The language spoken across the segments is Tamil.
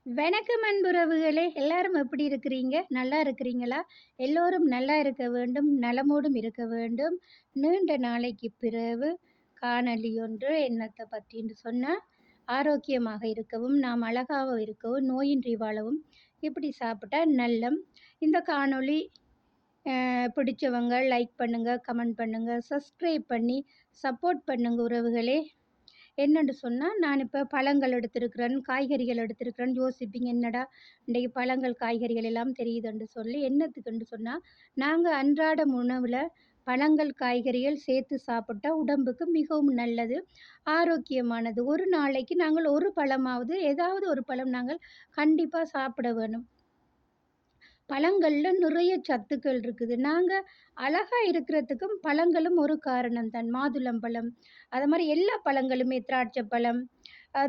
வணக்கம் அன்புறவுகளே! எல்லாரும் எப்படி இருக்கிறீங்க? நல்லா இருக்கிறீங்களா? எல்லோரும் நல்லா இருக்க வேண்டும், நலமோடும் இருக்க வேண்டும். நீண்ட நாளைக்கு பிறகு காணொளி ஒன்று என்னத்த பத்தின்னு சொன்னா, ஆரோக்கியமாக இருக்கவும், நாம் அழகாக இருக்கவும், நோயின்றி வாழவும் இப்படி சாப்பிட்டா நல்லம். இந்த காணொளி பிடிச்சவங்க லைக் பண்ணுங்க, கமெண்ட் பண்ணுங்க, சப்ஸ்கிரைப் பண்ணி சப்போர்ட் பண்ணுங்க உறவுகளே! என்னன்னு சொன்னா, நான் இப்ப பழங்கள் எடுத்திருக்கிறேன், காய்கறிகள் எடுத்திருக்கிறேன்னு யோசிப்பீங்க. என்னடா இன்றைக்கு பழங்கள், காய்கறிகள் எல்லாம் தெரியுதுன்னு சொல்லி. என்னத்துக்குன்னு சொன்னா, நாங்க அன்றாடம் உணவுல பழங்கள், காய்கறிகள் சேர்த்து சாப்பிட்டா உடம்புக்கு மிகவும் நல்லது, ஆரோக்கியமானது. ஒரு நாளைக்கு நாங்கள் ஒரு பழமாவது, ஏதாவது ஒரு பழம் நாங்கள் கண்டிப்பா சாப்பிட வேணும். பழங்கள்ல நிறைய சத்துக்கள் இருக்குது. நாங்க அழகா இருக்கிறதுக்கும் பழங்களும் ஒரு காரணம் தான். மாதுளம்பழம், அது மாரி எல்லா பழங்களுமே திராட்சை பழம்,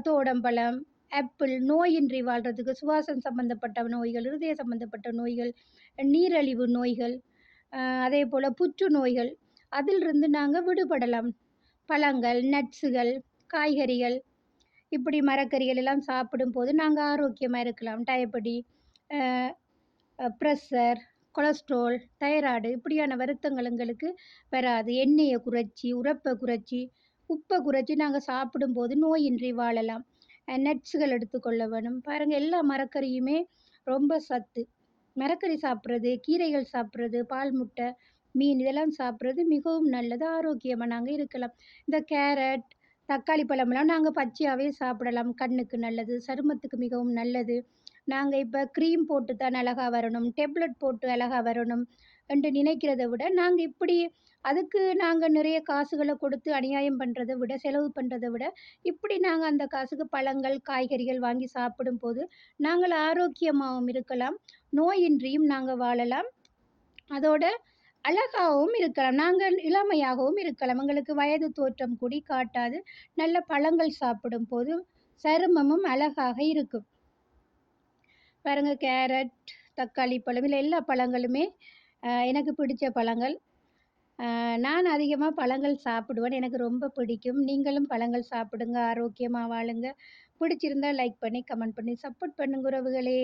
தோடம்பழம், ஆப்பிள் நோயின்றி வாழ்றதுக்கு சுவாசம் சம்மந்தப்பட்ட நோய்கள், இருதய சம்மந்தப்பட்ட நோய்கள், நீரிழிவு நோய்கள், அதேபோல புற்றுநோய்கள், அதிலிருந்து நாங்க விடுபடலாம். பழங்கள், நட்ஸுகள், காய்கறிகள், இப்படி மரக்கறிகள் எல்லாம் சாப்பிடும்போது நாங்க ஆரோக்கியமா இருக்கலாம். டயபெட்டி, அ ப்ரெஷர், கொலஸ்ட்ரால், தைராய்டு இப்படியான வருத்தங்கள் எங்களுக்கு வராது. எண்ணெய குறைச்சி, உரப்ப குறைச்சி, உப்ப குறைச்சி நாங்க சாப்பிடும்போது நோயின்றி வாழலாம். நட்ஸுகள் எடுத்துக்கொள்ள வேணும். பாருங்க எல்லா மரக்கறியுமே ரொம்ப சத்து. மரக்கறி சாப்பிட்றது, கீரைகள் சாப்பிட்றது, பால் முட்டை, மீன் இதெல்லாம் சாப்பிட்றது மிகவும் நல்லது. ஆரோக்கியமா நாங்க இருக்கலாம். இந்த கேரட், தக்காளி பழமெல்லாம் நாங்க பச்சையாவே சாப்பிடலாம். கண்ணுக்கு நல்லது, சருமத்துக்கு மிகவும் நல்லது. நாங்க இப்ப கிரீம் போட்டு தான் அழகா வரணும், டேப்லெட் போட்டு அழகா வரணும் என்று நினைக்கிறத விட, நாங்க இப்படி அதுக்கு நாங்க நிறைய காசுகள கொடுத்து அநியாயம் பண்றத விட, செலவு பண்றத விட, இப்படி நாங்க அந்த காசுக்கு பழங்கள், காய்கறிகள் வாங்கி சாப்பிடும்போது, நாங்கள் ஆரோக்கியமாவும் இருக்கலாம், நோயின்றியும் நாங்க வாழலாம். அதோட அழகாவும் இருக்கலாம். நாங்க இளமையாகவும் இருக்கலாம். எங்களுக்கு வயது தோற்றம் கூடி காட்டாது. நல்ல பழங்கள் சாப்பிடும்போது, சருமமும் அழகாக இருக்கும். பாருங்க கேரட், தக்காளி பழம் இதில எல்லா பழங்களுமே எனக்கு பிடிச்ச பழங்கள். நான் அதிகமா பழங்கள் சாப்பிடுவேன். எனக்கு ரொம்ப பிடிக்கும். நீங்களும் பழங்கள் சாப்பிடுங்க, ஆரோக்கியமா வாழுங்க. பிடிச்சிருந்தா லைக் பண்ணி, கமெண்ட் பண்ணி சப்போர்ட் பண்ணுங்க உறவுகளே!